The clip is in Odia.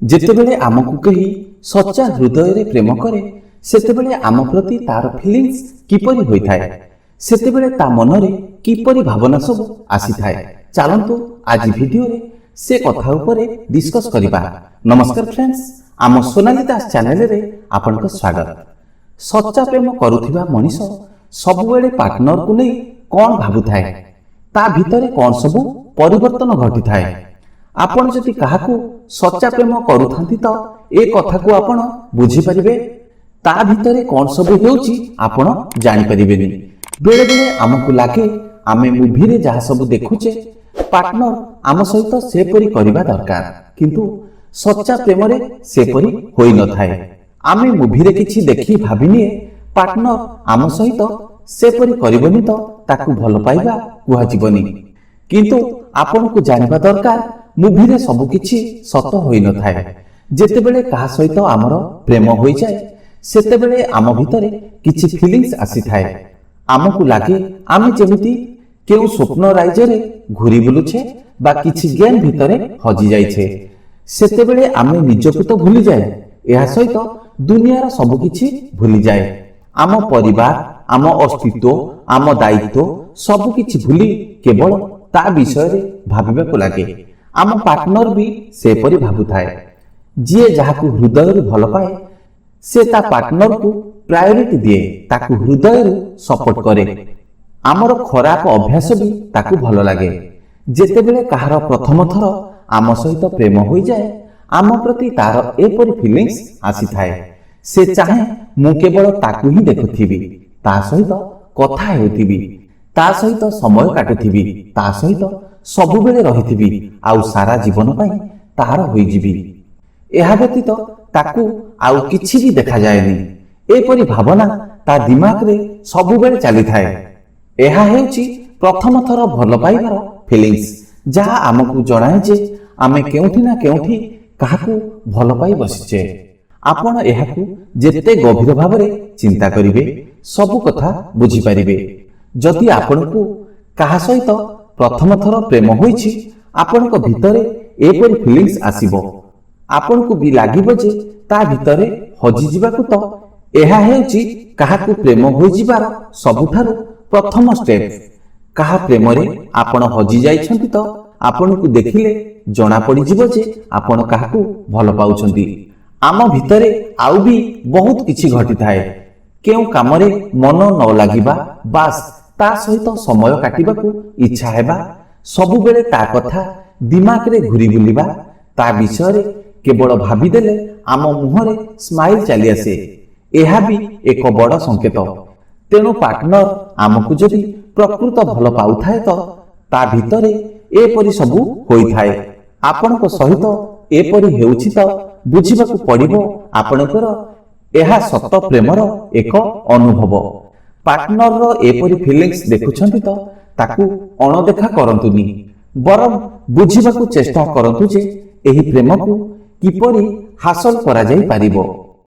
ଯେତେବେଳେ ଆମକୁ କେହି ସଚ୍ଚା ହୃଦୟରେ ପ୍ରେମ କରେ ସେତେବେଳେ ଆମ ପ୍ରତି ତାର ଫିଲିଂସ୍ କିପରି ହୋଇଥାଏ, ସେତେବେଳେ ତା ମନରେ କିପରି ଭାବନା ସବୁ ଆସିଥାଏ। ଚାଲନ୍ତୁ ଆଜି ଭିଡିଓରେ ସେ କଥା ଉପରେ ଡିସ୍କସ୍ କରିବା। ନମସ୍କାର ଫ୍ରେଣ୍ଡସ୍, ଆମ ସୋନାଲି ଦାସ ଚ୍ୟାନେଲରେ ଆପଣଙ୍କ ସ୍ୱାଗତ। ସଚ୍ଚା ପ୍ରେମ କରୁଥିବା ମଣିଷ ସବୁବେଳେ ପାର୍ଟନରକୁ ନେଇ କ'ଣ ଭାବୁଥାଏ, ତା ଭିତରେ କ'ଣ ସବୁ ପରିବର୍ତ୍ତନ ଘଟିଥାଏ। ଆପଣ ଯଦି କାହାକୁ ସଚ୍ଚା ପ୍ରେମ କରୁଥାନ୍ତି ତ ଏ କଥାକୁ ଆପଣ ବୁଝିପାରିବେ, ତା ଭିତରେ କ'ଣ ସବୁ ହେଉଛି ଆପଣ ଜାଣିପାରିବେନି। ବେଳେବେଳେ ଆମକୁ ଲାଗେ ଆମେ ମୁଭିରେ ଯାହା ସବୁ ଦେଖୁଛେ ପାର୍ଟନର ଆମ ସହିତ ସେପରି କରିବା ଦରକାର, କିନ୍ତୁ ସଚ୍ଚା ପ୍ରେମରେ ସେପରି ହୋଇନଥାଏ। ଆମେ ମୁଭିରେ କିଛି ଦେଖି ଭାବିନିଏ ପାର୍ଟନର ଆମ ସହିତ ସେପରି କରିବନି ତ ତାକୁ ଭଲ ପାଇବା କୁହାଯିବନି। କିନ୍ତୁ ଆପଣଙ୍କୁ ଜାଣିବା ଦରକାର ମୁଭିରେ ସବୁ କିଛି ସତ ହୋଇନଥାଏ। ଯେତେବେଳେ କାହା ସହିତ ଆମର ପ୍ରେମ ହୋଇଯାଏ ସେତେବେଳେ ଆମ ଭିତରେ କିଛି ଫିଲିଂସ୍ ଆସିଥାଏ। ଆମକୁ ଲାଗେ ଆମେ ଯେମିତି କେଉଁ ସ୍ୱପ୍ନ ରାଜ୍ୟରେ ଘୁରି ବୁଲୁଛେ ବା କିଛି ଗେମ୍ ଭିତରେ ହଜି ଯାଇଛେ। ସେତେବେଳେ ଆମେ ନିଜକୁ ତ ଭୁଲିଯାଏ, ଏହା ସହିତ ଦୁନିଆର ସବୁ କିଛି ଭୁଲିଯାଏ। ଆମ ପରିବାର, ଆମ ଅସ୍ତିତ୍ୱ, ଆମ ଦାୟିତ୍ୱ ସବୁ କିଛି ଭୁଲି କେବଳ ତା ବିଷୟରେ ଭାବିବାକୁ ଲାଗେ। ଆମ ପାର୍ଟନର ବି ସେପରି ଭାବୁଥାଏ। ଯିଏ ଯାହାକୁ ହୃଦୟରୁ ଭଲ ପାଏ ସେ ତା ପାର୍ଟନରକୁ ପ୍ରାୟୋରିଟି ଦିଏ, ତାକୁ ହୃଦୟରୁ ସପୋର୍ଟ କରେ। ଆମର ଖରାପ ଅଭ୍ୟାସ ବି ତାକୁ ଭଲ ଲାଗେ। ଯେତେବେଳେ କାହାର ପ୍ରଥମ ଥର ଆମ ସହିତ ପ୍ରେମ ହୋଇଯାଏ ଆମ ପ୍ରତି ତାର ଏପରି ଫିଲିଂସ୍ ଆସିଥାଏ। ସେ ଚାହେଁ ମୁଁ କେବଳ ତାକୁ ହିଁ ଦେଖୁଥିବି, ତା ସହିତ କଥା ହେଉଥିବି, ତା ସହିତ ସମୟ କାଟୁଥିବି, ତା ସହିତ ସବୁବେଳେ ରହିଥିବି ଆଉ ସାରା ଜୀବନ ପାଇଁ ତାହାର ହୋଇଯିବି। ଏହା ବ୍ୟତୀତ ତାକୁ ଆଉ କିଛି ବି ଦେଖାଯାଏନି। ଏପରି ଭାବନା ତା ଦିମାଗରେ ସବୁବେଳେ ଚାଲିଥାଏ। ଏହା ହେଉଛି ପ୍ରଥମ ଥର ଭଲ ପାଇବାର ଫିଲିଂସ୍, ଯାହା ଆମକୁ ଜଣାଏ ଯେ ଆମେ କେଉଁଠି ନା କେଉଁଠି କାହାକୁ ଭଲ ପାଇ ବସିଛେ। ଆପଣ ଏହାକୁ ଯେତେ ଗଭୀର ଭାବରେ ଚିନ୍ତା କରିବେ ସବୁ କଥା ବୁଝିପାରିବେ। ଯଦି ଆପଣଙ୍କୁ କାହା ସହିତ ପ୍ରଥମ ଥର ପ୍ରେମ ହୋଇଛି ଆପଣଙ୍କ ଭିତରେ ଏପରି ଫିଲିଂସ୍ ଆସିବ। ଆପଣଙ୍କୁ ବି ଲାଗିବ ଯେ ତା ଭିତରେ ହଜିଯିବାକୁ ତ ଏହା ହେଉଛି କାହାକୁ ପ୍ରେମ ହୋଇଯିବାର ସବୁଠାରୁ ପ୍ରଥମ ଷ୍ଟେପ୍। କାହା ପ୍ରେମରେ ଆପଣ ହଜି ଯାଇଛନ୍ତି ତ ଆପଣଙ୍କୁ ଦେଖିଲେ ଜଣା ପଡ଼ିଯିବ ଯେ ଆପଣ କାହାକୁ ଭଲ ପାଉଛନ୍ତି। ଆମ ଭିତରେ ଆଉ ବି ବହୁତ କିଛି ଘଟିଥାଏ। କେଉଁ କାମରେ ମନ ନ ଲାଗିବା, ବାସ୍ ତା ସହିତ ସମୟ କାଟିବାକୁ ଇଚ୍ଛା ହେବା, ସବୁବେଳେ ତା କଥା ଦିମାଗରେ ଘୁରି ବୁଲିବା, ତା ବିଷୟରେ କେବଳ ଭାବିଦେଲେ ଆମ ମୁହଁରେ ସ୍ମାଇଲ୍ ଚାଲିଆସେ। ଏହା ବି ଏକ ବଡ଼ ସଂକେତ। ତେଣୁ ପାର୍ଟନର ଆମକୁ ଯଦି ପ୍ରକୃତ ଭଲ ପାଉଥାଏ ତ ତା ଭିତରେ ଏପରି ସବୁ ହୋଇଥାଏ। ଆପଣଙ୍କ ସହିତ ଏପରି ହେଉଛି ତ ବୁଝିବାକୁ ପଡ଼ିବ ଆପଣଙ୍କର ଏହା ସତ ପ୍ରେମର ଏକ ଅନୁଭବ। ପାର୍ଟନରର ଏପରି ଫିଲିଂସ୍ ଦେଖୁଛନ୍ତି ତ ତାକୁ ଅଣଦେଖା କରନ୍ତୁନି, ବରଂ ବୁଝିବାକୁ ଚେଷ୍ଟା କରନ୍ତୁ ଯେ ଏହି ପ୍ରେମକୁ କିପରି ହାସଲ କରାଯାଇ ପାରିବ।